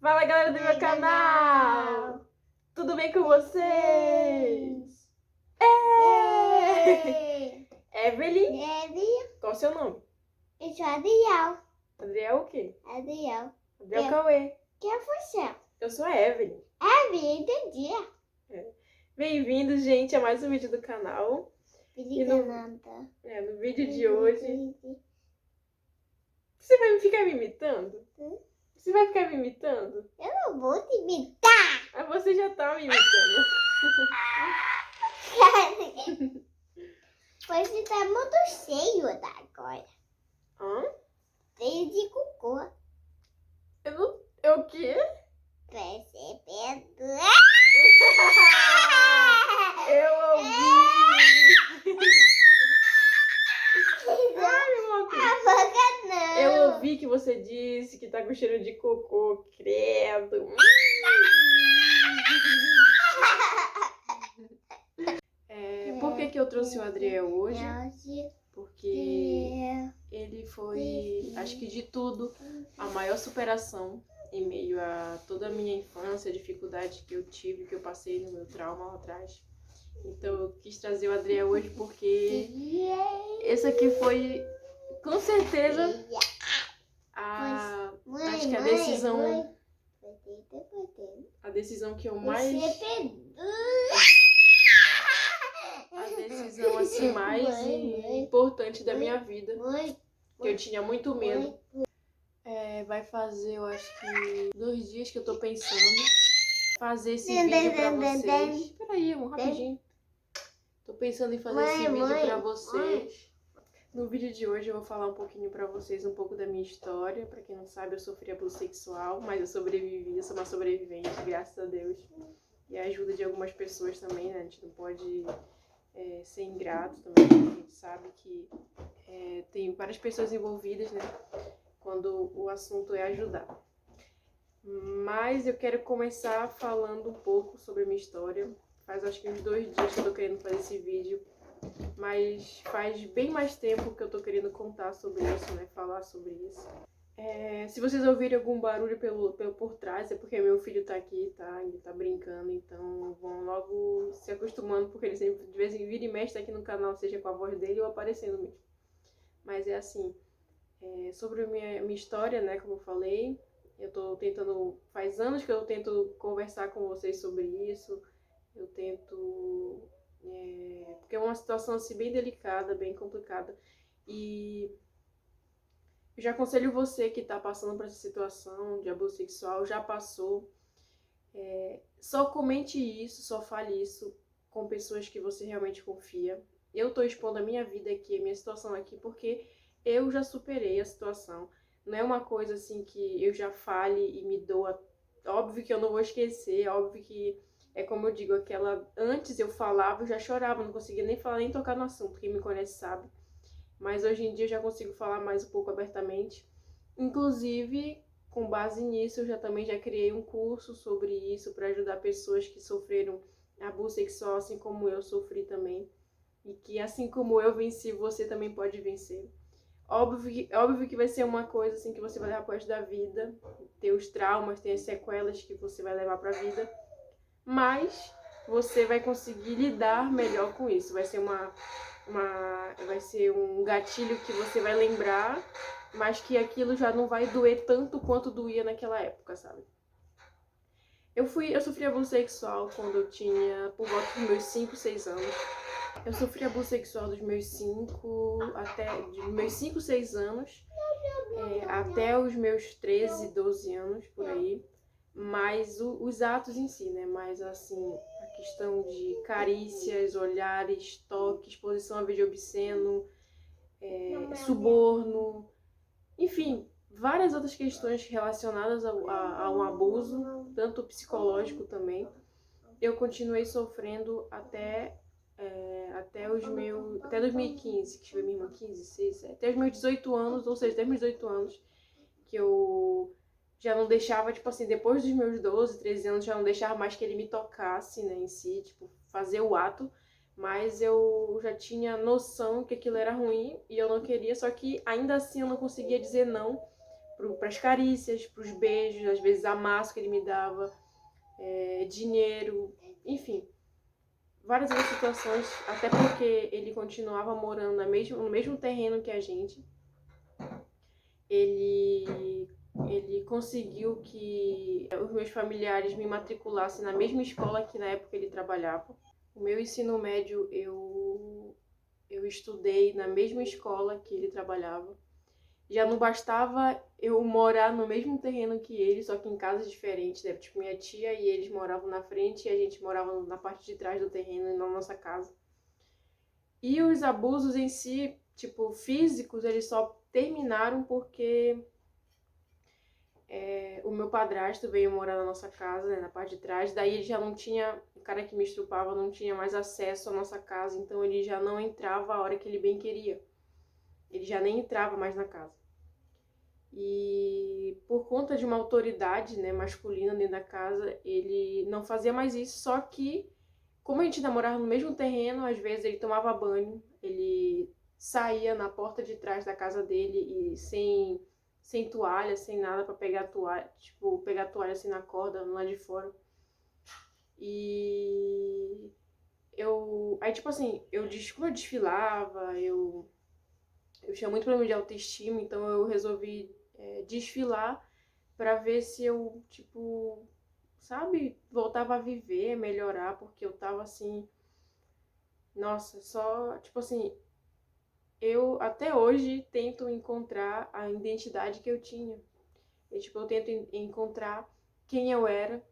Fala, galera do meu canal! Tudo bem com vocês? Evelyn? Qual é o seu nome? Eu sou Adriel. Adriel o quê? Adriel. Adriel Cauê. Quem é você? Eu sou a Evelyn. Evelyn, entendi. Bem-vindos, gente, a mais um vídeo do canal. No vídeo de hoje... Você vai ficar me imitando? Você vai ficar me imitando? Eu não vou te imitar. Ah, você já tá me imitando. Você tá muito cheio agora. Hã? Cheio de cocô. Eu não... Eu o quê? Percebendo. Eu ouvi! Ai, meu amor. A boca não. Eu ouvi que você disse que tá com cheiro de cocô, credo. Por que eu trouxe o Adriel hoje? Porque ele foi, acho que de tudo, a maior superação em meio a toda a minha infância, a dificuldade que eu tive, que eu passei no meu trauma lá atrás. Então eu quis trazer o Adriel hoje porque esse aqui foi, com certeza, acho que a decisão que eu mais... A decisão assim mais importante da minha vida, que eu tinha muito medo. Vai fazer, eu acho que 2 dias que eu tô pensando fazer esse vídeo pra vocês. Espera aí, amor, rapidinho. Tô pensando em fazer esse vídeo pra vocês. No vídeo de hoje eu vou falar um pouquinho pra vocês, um pouco da minha história. Pra quem não sabe, eu sofri abuso sexual, mas eu sobrevivi, eu sou uma sobrevivente, graças a Deus. E a ajuda de algumas pessoas também, né? A gente não pode ser ingrato também. A gente sabe que tem várias pessoas envolvidas, né? Quando o assunto é ajudar. Mas eu quero começar falando um pouco sobre a minha história. Faz acho que uns 2 dias que eu tô querendo fazer esse vídeo. Mas faz bem mais tempo que eu tô querendo contar sobre isso, né? Falar sobre isso. Se vocês ouvirem algum barulho por trás, é porque meu filho tá aqui, tá? Ele tá brincando, então vão logo se acostumando, porque ele sempre, de vez em vira e mexe, tá aqui no canal, seja com a voz dele ou aparecendo mesmo. Mas é assim, sobre a minha história, né, como eu falei, eu tô tentando, faz anos que eu tento conversar com vocês sobre isso, eu tento, porque é uma situação assim bem delicada, bem complicada, e eu já aconselho você que tá passando por essa situação de abuso sexual, já passou, só comente isso, só fale isso com pessoas que você realmente confia. Eu tô expondo a minha vida aqui, a minha situação aqui, porque eu já superei a situação. Não é uma coisa assim que eu já fale e me doa. Óbvio que eu não vou esquecer, óbvio que é como eu digo, antes eu falava, eu já chorava, não conseguia nem falar, nem tocar no assunto, quem me conhece sabe. Mas hoje em dia eu já consigo falar mais um pouco abertamente. Inclusive, com base nisso, eu também já criei um curso sobre isso para ajudar pessoas que sofreram abuso sexual, assim como eu sofri também. E que assim como eu venci, você também pode vencer. Óbvio que vai ser uma coisa assim que você vai levar pro resto da vida. Tem os traumas, tem as sequelas que você vai levar pra vida. Mas você vai conseguir lidar melhor com isso. Vai ser vai ser um gatilho que você vai lembrar, mas que aquilo já não vai doer tanto quanto doía naquela época, sabe? Eu sofri abuso sexual quando eu tinha por volta dos meus 5, 6 anos. Eu sofri abuso sexual dos meus 5, 6 anos, até os meus 13, 12 anos, por aí. Mas os atos em si, né? Mas assim, a questão de carícias, olhares, toque, exposição a vídeo obsceno, suborno, enfim, várias outras questões relacionadas a um abuso, tanto psicológico também. Eu continuei sofrendo até 2015, que foi minha irmã, 15, 16, até os meus 18 anos, ou seja, até os meus 18 anos, que eu já não deixava, tipo assim, depois dos meus 12, 13 anos, já não deixava mais que ele me tocasse, né, em si, tipo, fazer o ato, mas eu já tinha noção que aquilo era ruim e eu não queria, só que ainda assim eu não conseguia dizer não, pras carícias, pros beijos, às vezes amasso que ele me dava, dinheiro, enfim. Várias outras situações, até porque ele continuava morando no mesmo terreno que a gente. Ele conseguiu que os meus familiares me matriculassem na mesma escola que na época ele trabalhava. O meu ensino médio eu estudei na mesma escola que ele trabalhava. Já não bastava eu morar no mesmo terreno que ele, só que em casas diferentes, né? Tipo, minha tia e eles moravam na frente e a gente morava na parte de trás do terreno e na nossa casa. E os abusos em si, tipo, físicos, eles só terminaram porque o meu padrasto veio morar na nossa casa, né, na parte de trás. Daí ele já não tinha, o cara que me estrupava não tinha mais acesso à nossa casa, então ele já não entrava a hora que ele bem queria. Ele já nem entrava mais na casa. E por conta de uma autoridade, né, masculina dentro da casa, ele não fazia mais isso, só que como a gente namorava no mesmo terreno, às vezes ele tomava banho, ele saía na porta de trás da casa dele e sem toalha, sem nada pra pegar a toalha, tipo, pegar a toalha assim na corda, lá de fora. E aí tipo assim, como eu desfilava, eu tinha muito problema de autoestima, então eu resolvi desfilar pra ver se eu, tipo, sabe, voltava a viver, melhorar, porque eu tava assim, nossa, só, tipo assim, eu até hoje tento encontrar a identidade que eu tinha. Eu tento encontrar quem eu era,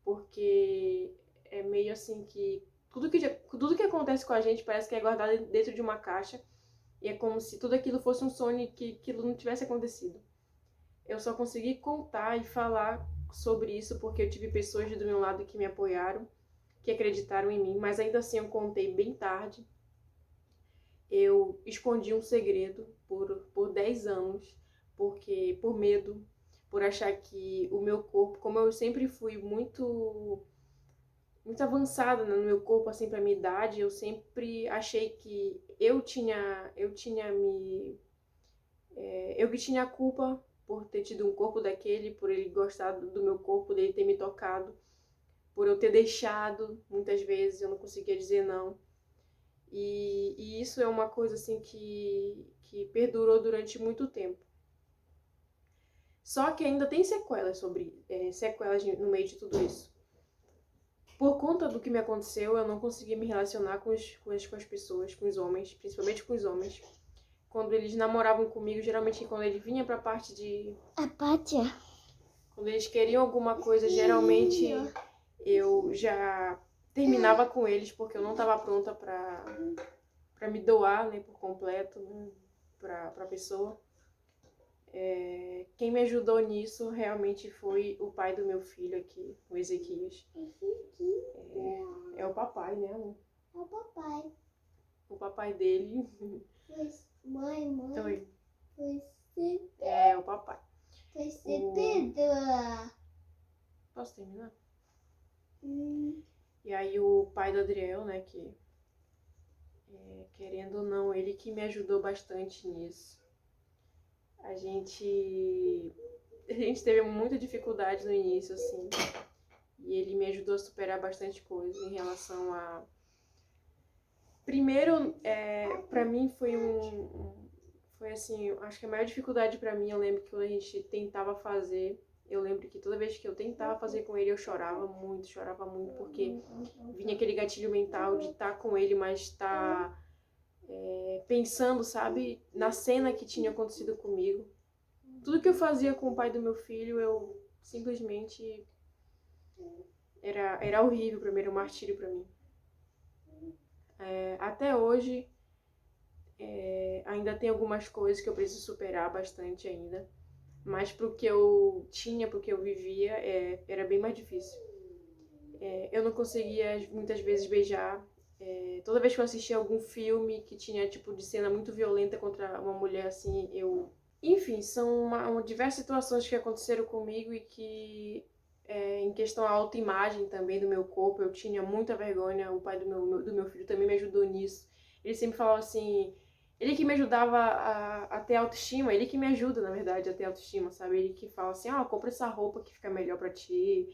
porque é meio assim que tudo que acontece com a gente parece que é guardado dentro de uma caixa, e é como se tudo aquilo fosse um sonho e que aquilo não tivesse acontecido. Eu só consegui contar e falar sobre isso porque eu tive pessoas do meu lado que me apoiaram, que acreditaram em mim, mas ainda assim eu contei bem tarde. Eu escondi um segredo por 10 anos, porque por medo, por achar que o meu corpo, como eu sempre fui muito avançada, né, no meu corpo, assim, pra minha idade, eu sempre achei que eu que tinha a culpa por ter tido um corpo daquele, por ele gostar do meu corpo, dele ter me tocado, por eu ter deixado, muitas vezes eu não conseguia dizer não. E isso é uma coisa assim que perdurou durante muito tempo. Só que ainda tem sequelas no meio de tudo isso. Por conta do que me aconteceu, eu não consegui me relacionar com as pessoas, com os homens, principalmente com os homens. Quando eles namoravam comigo, geralmente quando ele vinha pra parte de... Apátia. Quando eles queriam alguma coisa, geralmente eu já terminava com eles porque eu não estava pronta pra me doar, né, por completo, né, pra pessoa. Quem me ajudou nisso realmente foi o pai do meu filho aqui, o Ezequias. É o papai, né, amor? É o papai. O papai dele. Mãe. Oi. Você É o papai. perdoa. Posso terminar? E aí o pai do Adriel, né, que querendo ou não, ele que me ajudou bastante nisso. A gente teve muita dificuldade no início, assim, e ele me ajudou a superar bastante coisa em relação a... Primeiro, pra mim foi assim, acho que a maior dificuldade pra mim, eu lembro que quando a gente tentava fazer, eu lembro que toda vez que eu tentava fazer com ele, eu chorava muito, porque vinha aquele gatilho mental de estar com ele, mas estar pensando, sabe, na cena que tinha acontecido comigo. Tudo que eu fazia com o pai do meu filho, eu simplesmente... Era horrível pra mim, era um martírio pra mim. Até hoje, ainda tem algumas coisas que eu preciso superar bastante ainda. Mas pro que eu tinha, pro que eu vivia, era bem mais difícil. Eu não conseguia, muitas vezes, beijar. Toda vez que eu assistia algum filme que tinha, tipo, de cena muito violenta contra uma mulher, assim, eu... Enfim, são diversas situações que aconteceram comigo e que, em questão à autoimagem também do meu corpo, eu tinha muita vergonha. O pai do meu filho também me ajudou nisso. Ele sempre falava assim, Ele que me ajudava a ter autoestima, ele que me ajuda, na verdade, a ter autoestima, sabe? Ele que fala assim, compra essa roupa que fica melhor pra ti,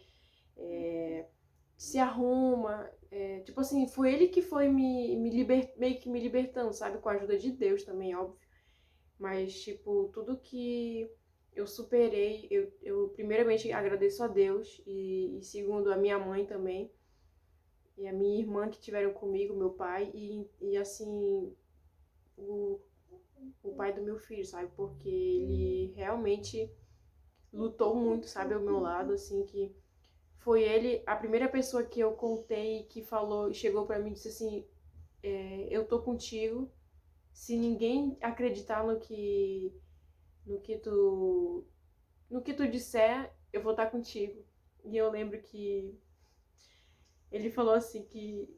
se arruma. Tipo assim, foi ele que foi meio que me libertando, sabe? Com a ajuda de Deus também, óbvio. Mas, tipo, tudo que eu superei, eu primeiramente agradeço a Deus e segundo a minha mãe também e a minha irmã que tiveram comigo, meu pai e assim, o pai do meu filho, sabe? Porque ele realmente lutou muito, sabe, ao meu lado, assim, que foi ele a primeira pessoa que eu contei que falou, chegou pra mim e disse assim, eu tô contigo, se ninguém acreditar no que tu, no que tu disser, eu vou estar contigo. E eu lembro que ele falou assim que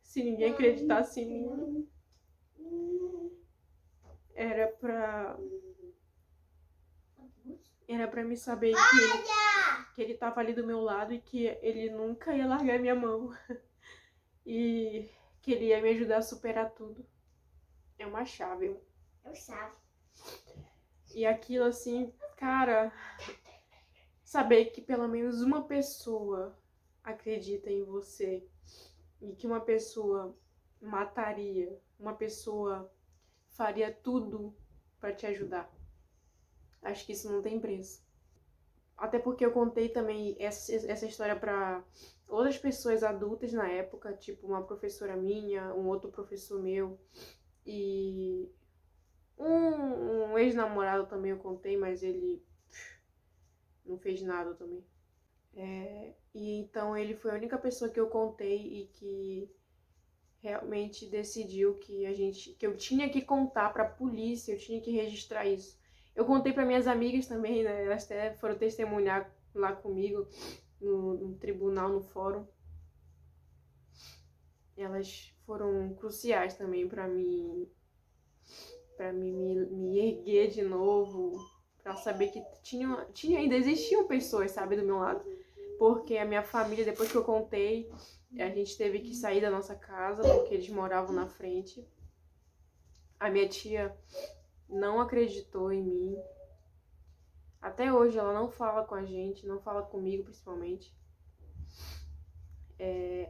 se ninguém acreditasse em mim, era pra me saber que ele tava ali do meu lado e que ele nunca ia largar minha mão. E que ele ia me ajudar a superar tudo. É uma chave. É uma chave. E aquilo assim, cara, saber que pelo menos uma pessoa acredita em você e que uma pessoa mataria, uma pessoa faria tudo pra te ajudar. Acho que isso não tem preço. Até porque eu contei também essa história pra outras pessoas adultas na época, tipo uma professora minha, um outro professor meu e um ex-namorado também eu contei, mas ele não fez nada também. E então ele foi a única pessoa que eu contei e que realmente decidiu que eu tinha que contar pra polícia, eu tinha que registrar isso. Eu contei para minhas amigas também, né? Elas até foram testemunhar lá comigo no tribunal, no fórum. Elas foram cruciais também para mim, me erguer de novo, para saber que ainda existiam pessoas, sabe, do meu lado. Porque a minha família, depois que eu contei, a gente teve que sair da nossa casa, porque eles moravam na frente. A minha tia não acreditou em mim. Até hoje ela não fala com a gente, não fala comigo principalmente.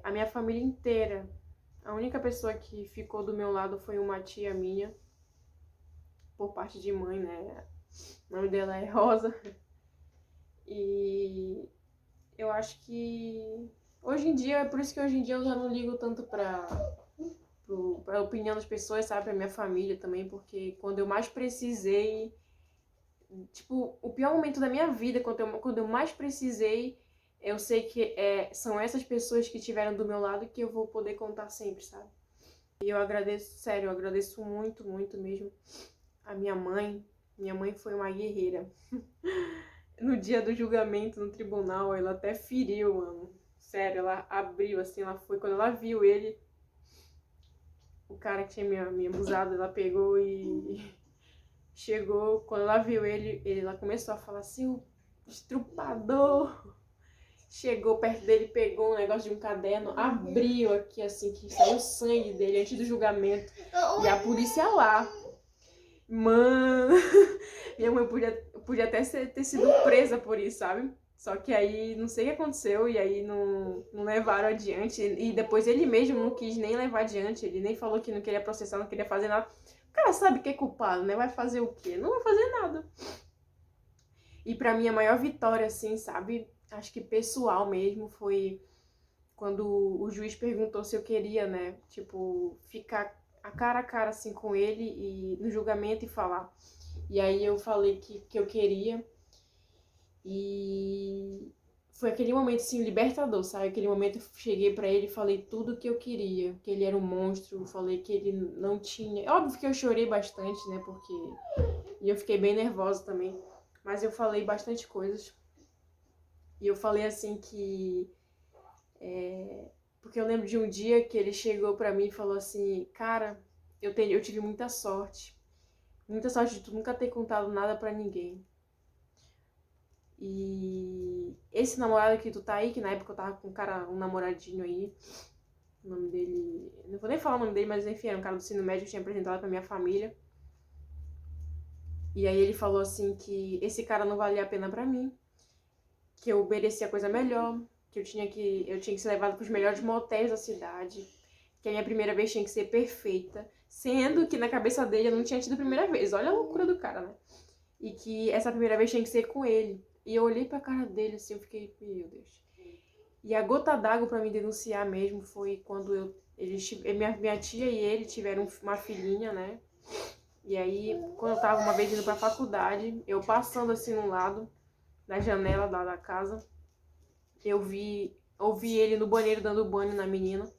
A minha família inteira, a única pessoa que ficou do meu lado foi uma tia minha, por parte de mãe, né? O nome dela é Rosa. E eu acho que hoje em dia, é por isso que hoje em dia eu já não ligo tanto pra opinião das pessoas, sabe? Pra minha família também, porque quando eu mais precisei, tipo, o pior momento da minha vida, quando eu mais precisei, eu sei que são essas pessoas que estiveram do meu lado que eu vou poder contar sempre, sabe? E eu agradeço, sério, eu agradeço muito, muito mesmo a minha mãe. Minha mãe foi uma guerreira. No dia do julgamento no tribunal, ela até feriu, mano. Sério, ela abriu assim, ela foi. Quando ela viu ele, o cara que tinha me abusado, ela pegou e chegou. Quando ela viu ela começou a falar assim, o estrupador. Chegou perto dele, pegou um negócio de um caderno, abriu aqui assim, que saiu sangue dele antes do julgamento. E a polícia lá. Mano, minha mãe podia até ter sido presa por isso, sabe? Só que aí não sei o que aconteceu e aí não levaram adiante. E depois ele mesmo não quis nem levar adiante. Ele nem falou que não queria processar, não queria fazer nada. O cara sabe que é culpado, né? Vai fazer o quê? Não vai fazer nada. E pra mim a maior vitória, assim, sabe? Acho que pessoal mesmo foi quando o juiz perguntou se eu queria, né? Tipo, ficar a cara assim com ele e no julgamento e falar. E aí eu falei que eu queria. E foi aquele momento, assim, libertador, sabe? Aquele momento eu cheguei pra ele e falei tudo que eu queria. Que ele era um monstro, falei que ele não tinha... Óbvio que eu chorei bastante, né? Porque... E eu fiquei bem nervosa também. Mas eu falei bastante coisas. E eu falei assim que... Porque eu lembro de um dia que ele chegou pra mim e falou assim... Cara, eu tive muita sorte. Muita sorte de tu nunca ter contado nada pra ninguém. E esse namorado que tu tá aí, que na época eu tava com um namoradinho aí, O nome dele... Não vou nem falar o nome dele, mas enfim, era um cara do ensino médio que tinha apresentado pra minha família. E aí ele falou assim que esse cara não valia a pena pra mim, que eu merecia coisa melhor, que eu tinha que ser levado pros melhores motéis da cidade, que a minha primeira vez tinha que ser perfeita, sendo que na cabeça dele eu não tinha tido a primeira vez. Olha a loucura do cara, né? E que essa primeira vez tinha que ser com ele. E eu olhei pra cara dele assim, eu fiquei, meu Deus. E a gota d'água pra me denunciar mesmo foi quando minha tia e ele tiveram uma filhinha, né? E aí, quando eu tava uma vez indo pra faculdade, eu passando assim no lado da janela da casa, ouvi ele no banheiro dando banho na menina.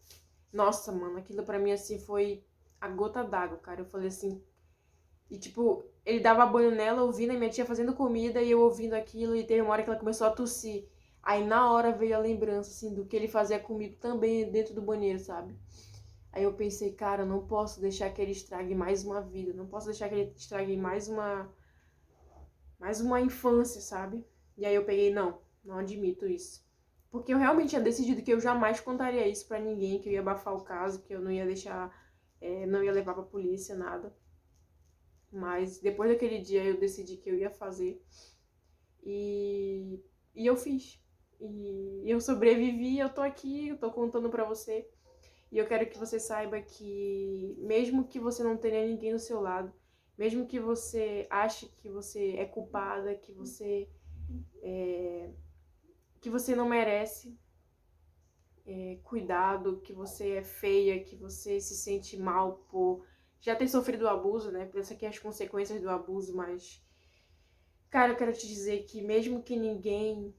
Nossa, mano, aquilo pra mim assim foi a gota d'água, cara. Eu falei assim, e tipo, ele dava banho nela, ouvindo a minha tia fazendo comida e eu ouvindo aquilo, e teve uma hora que ela começou a tossir. Aí na hora veio a lembrança, assim, do que ele fazia comigo também dentro do banheiro, sabe? Aí eu pensei, cara, eu não posso deixar que ele estrague mais uma vida, não posso deixar que ele estrague mais uma infância, sabe? E aí eu peguei, não admito isso. Porque eu realmente tinha decidido que eu jamais contaria isso pra ninguém, que eu ia abafar o caso, que eu não ia deixar, não ia levar pra polícia, nada. Mas depois daquele dia eu decidi que eu ia fazer. E eu fiz. E eu sobrevivi, eu tô aqui, eu tô contando pra você. E eu quero que você saiba que mesmo que você não tenha ninguém do seu lado, mesmo que você ache que você é culpada, que você não merece cuidado, que você é feia, que você se sente mal por já ter sofrido o abuso, né? Pensa aqui as consequências do abuso, mas cara, eu quero te dizer que mesmo que ninguém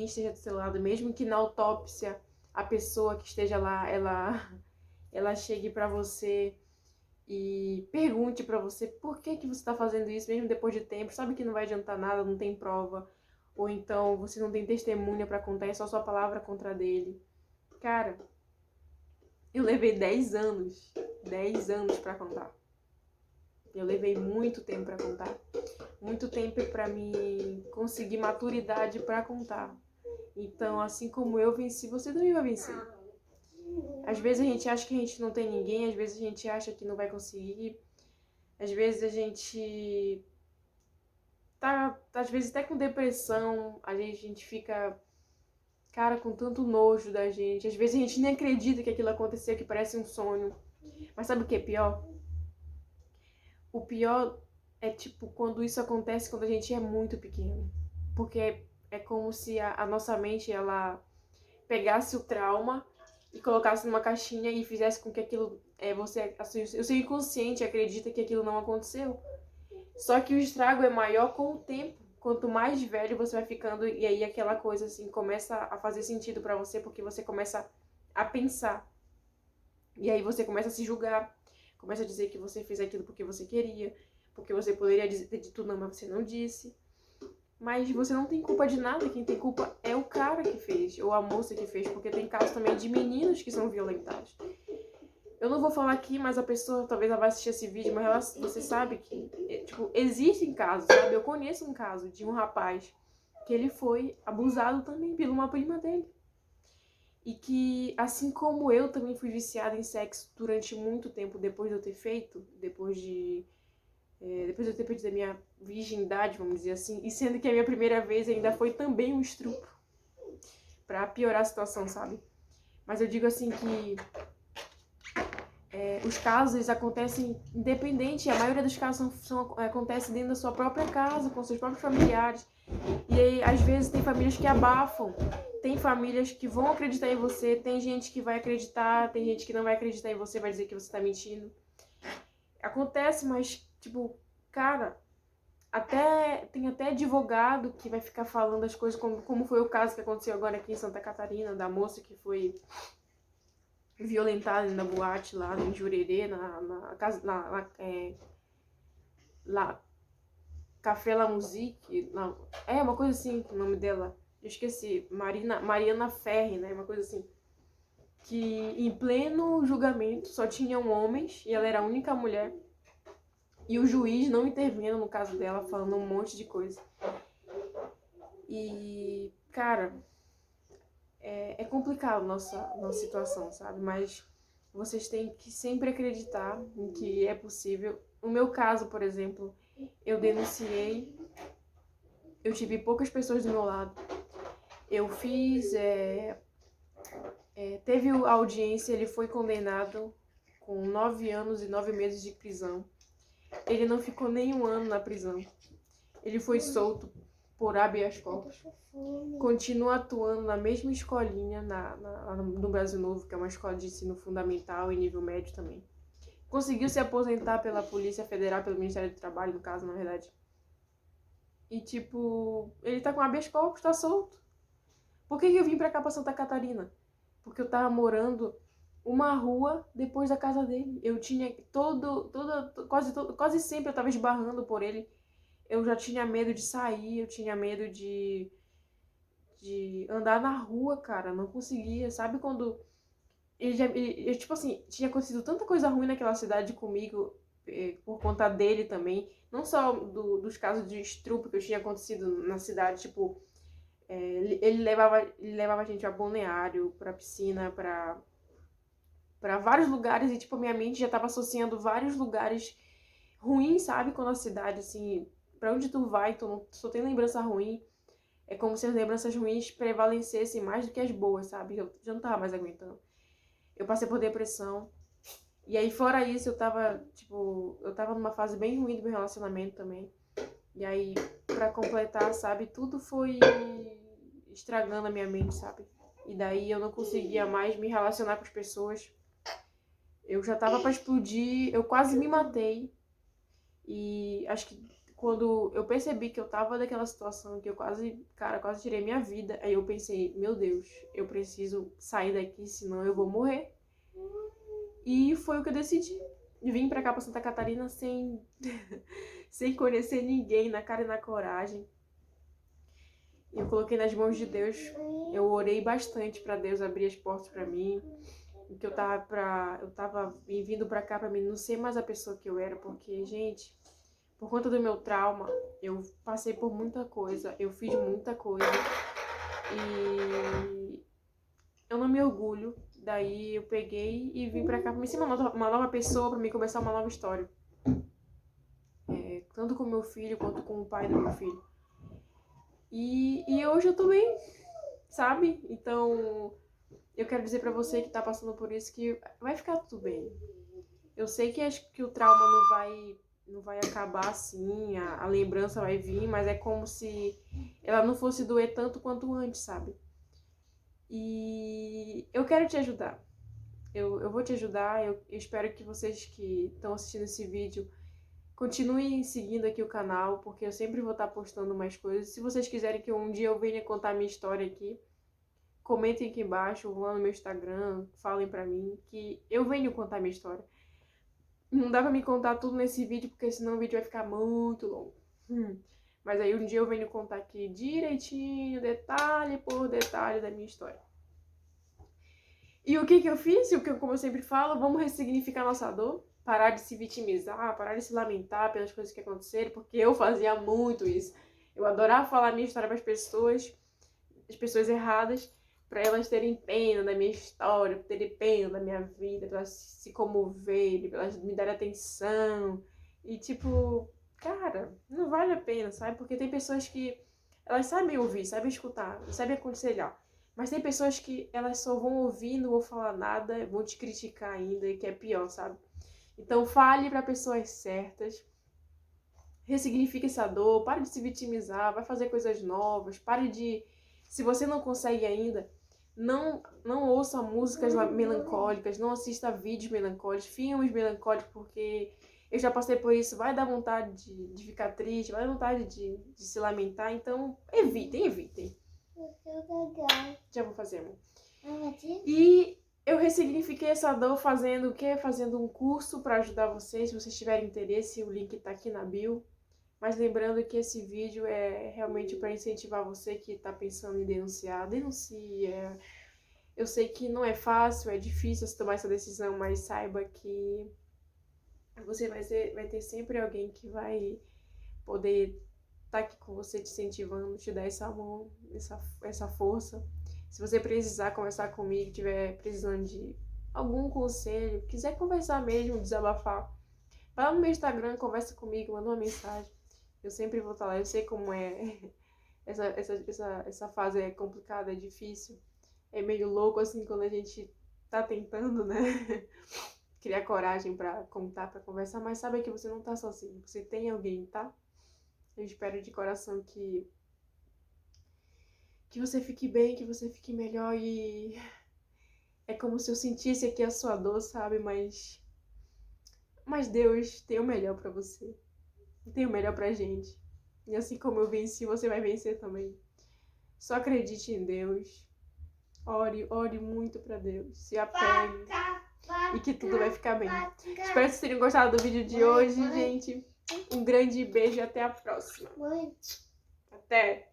esteja do seu lado, mesmo que na autópsia a pessoa que esteja lá, ela chegue pra você e pergunte pra você por que que você tá fazendo isso, mesmo depois de tempo, sabe que não vai adiantar nada, não tem prova, ou então você não tem testemunha pra contar, é só sua palavra contra dele. Cara, eu levei 10 anos pra contar. Eu levei muito tempo pra contar. Muito tempo pra me conseguir maturidade pra contar. Então, assim como eu venci, você também vai vencer. Às vezes a gente acha que a gente não tem ninguém, às vezes a gente acha que não vai conseguir. Às vezes a gente tá, às vezes até com depressão, a gente fica, cara, com tanto nojo da gente. Às vezes a gente nem acredita que aquilo aconteceu, que parece um sonho. Mas sabe o que é pior? O pior é tipo quando isso acontece quando a gente é muito pequeno. Porque é como se a nossa mente, ela pegasse o trauma e colocasse numa caixinha e fizesse com que aquilo, o seu inconsciente acredita que aquilo não aconteceu. Só que o estrago é maior com o tempo. Quanto mais velho você vai ficando, e aí aquela coisa assim começa a fazer sentido pra você, porque você começa a pensar. E aí você começa a se julgar, começa a dizer que você fez aquilo porque você queria, porque você poderia ter dito não, mas você não disse. Mas você não tem culpa de nada, quem tem culpa é o cara que fez, ou a moça que fez, porque tem casos também de meninos que são violentados. Eu não vou falar aqui, mas a pessoa talvez ela vai assistir esse vídeo, mas você sabe que, tipo, existem casos, sabe? Eu conheço um caso de um rapaz que ele foi abusado também por uma prima dele. E que, assim como eu também fui viciada em sexo durante muito tempo depois de eu ter feito, depois de eu ter perdido a minha virgindade, vamos dizer assim, e sendo que a minha primeira vez ainda foi também um estupro, pra piorar a situação, sabe? Mas eu digo assim que os casos, eles acontecem independente, a maioria dos casos acontecem dentro da sua própria casa, com seus próprios familiares. E aí, às vezes, tem famílias que abafam, tem famílias que vão acreditar em você, tem gente que vai acreditar, tem gente que não vai acreditar em você, vai dizer que você tá mentindo. Acontece, mas, tipo, cara, tem até advogado que vai ficar falando as coisas, como foi o caso que aconteceu agora aqui em Santa Catarina, da moça que foi violentada na boate lá em Jurerê, na casa, lá, Café La Musique, uma coisa assim, o nome dela, eu esqueci, Mariana Ferri, né, uma coisa assim, que em pleno julgamento só tinham homens e ela era a única mulher, e o juiz não intervindo no caso dela, falando um monte de coisa. E, cara, é complicado nossa situação, sabe? Mas vocês têm que sempre acreditar em que é possível. No meu caso, por exemplo, eu denunciei, eu tive poucas pessoas do meu lado. Eu fiz, teve a audiência, ele foi condenado com 9 anos e 9 meses de prisão. Ele não ficou nem um ano na prisão. Ele foi solto por habeas corpus. Continua atuando na mesma escolinha no Brasil Novo, que é uma escola de ensino fundamental e nível médio também. Conseguiu se aposentar pela Polícia Federal, pelo Ministério do Trabalho, no caso, na verdade. E, tipo, ele tá com habeas corpus, tá solto. Por que eu vim pra cá, pra Santa Catarina? Porque eu tava morando uma rua depois da casa dele. Eu tinha quase sempre eu tava esbarrando por ele. Eu já tinha medo de sair, eu tinha medo de andar na rua, cara. Não conseguia. Sabe quando... tipo assim, tinha acontecido tanta coisa ruim naquela cidade comigo, por conta dele também. Não só dos casos de estupro que eu tinha acontecido na cidade, tipo... ele levava a gente a balneário, pra piscina, pra vários lugares. E, tipo, a minha mente já tava associando vários lugares ruins, sabe? Quando a cidade, assim... Pra onde tu vai, tu só tem lembrança ruim. É como se as lembranças ruins prevalecessem mais do que as boas, sabe? Eu já não tava mais aguentando. Eu passei por depressão. E aí, fora isso, eu tava numa fase bem ruim do meu relacionamento também. E aí, pra completar, sabe? Tudo foi estragando a minha mente, sabe? E daí eu não conseguia mais me relacionar com as pessoas. Eu já tava pra explodir, eu quase me matei. E acho que quando eu percebi que eu tava naquela situação, que eu quase tirei minha vida, aí eu pensei, meu Deus, eu preciso sair daqui, senão eu vou morrer. E foi o que eu decidi. Vim pra cá, pra Santa Catarina, sem conhecer ninguém, na cara e na coragem. Eu coloquei nas mãos de Deus. Eu orei bastante pra Deus abrir as portas pra mim. Que eu tava vindo pra cá pra mim não ser mais a pessoa que eu era, porque, gente... Por conta do meu trauma, eu passei por muita coisa, eu fiz muita coisa e eu não me orgulho. Daí eu peguei e vim pra cá pra me ser uma nova pessoa, pra mim começar uma nova história. Tanto com meu filho quanto com o pai do meu filho. E hoje eu tô bem, sabe? Então eu quero dizer pra você que tá passando por isso que vai ficar tudo bem. Eu sei que o trauma não vai acabar assim, a lembrança vai vir, mas é como se ela não fosse doer tanto quanto antes, sabe? E eu quero te ajudar. Eu vou te ajudar, eu espero que vocês que estão assistindo esse vídeo continuem seguindo aqui o canal, porque eu sempre vou estar postando mais coisas. Se vocês quiserem que um dia eu venha contar minha história aqui, comentem aqui embaixo, vão lá no meu Instagram, falem pra mim, que eu venho contar minha história. Não dá pra me contar tudo nesse vídeo, porque senão o vídeo vai ficar muito longo. Mas aí um dia eu venho contar aqui direitinho, detalhe por detalhe da minha história. E o que eu fiz? Como eu sempre falo, vamos ressignificar nossa dor. Parar de se vitimizar, parar de se lamentar pelas coisas que aconteceram, porque eu fazia muito isso. Eu adorava falar minha história para as pessoas erradas, para elas terem pena da minha história, terem pena da minha vida, para elas se comoverem, para elas me darem atenção. E tipo, cara, não vale a pena, sabe? Porque tem pessoas que elas sabem ouvir, sabem escutar, sabem aconselhar. Mas tem pessoas que elas só vão ouvir, não vão falar nada, vão te criticar ainda, e que é pior, sabe? Então fale para pessoas certas, ressignifique essa dor, pare de se vitimizar, vai fazer coisas novas, pare de... Se você não consegue ainda, não ouça músicas melancólicas, não assista vídeos melancólicos, filmes melancólicos, porque eu já passei por isso, vai dar vontade de ficar triste, vai dar vontade de se lamentar, então evitem. Já vou fazer, amor. E eu ressignifiquei essa dor fazendo o quê? Fazendo um curso para ajudar vocês, se vocês tiverem interesse, o link tá aqui na bio. Mas lembrando que esse vídeo é realmente para incentivar você que tá pensando em denunciar. Denuncie. Eu sei que não é fácil, é difícil você tomar essa decisão, mas saiba que você vai ter sempre alguém que vai poder estar aqui com você te incentivando, te dar essa mão, essa força. Se você precisar conversar comigo, tiver precisando de algum conselho, quiser conversar mesmo, desabafar, vai lá no meu Instagram, conversa comigo, manda uma mensagem. Eu sempre vou estar lá, eu sei como é. Essa fase é complicada, é difícil. É meio louco, assim, quando a gente tá tentando, né? Criar coragem pra contar, pra conversar, mas sabe que você não tá sozinho. Você tem alguém, tá? Eu espero de coração que você fique bem, que você fique melhor e... É como se eu sentisse aqui a sua dor, sabe? Mas Deus tem o melhor pra você. Tem o melhor pra gente. E assim como eu venci, você vai vencer também. Só acredite em Deus. Ore muito pra Deus. Se apegue. E que tudo vai ficar bem. Espero que vocês tenham gostado do vídeo de hoje, gente. Um grande beijo e até a próxima. Até!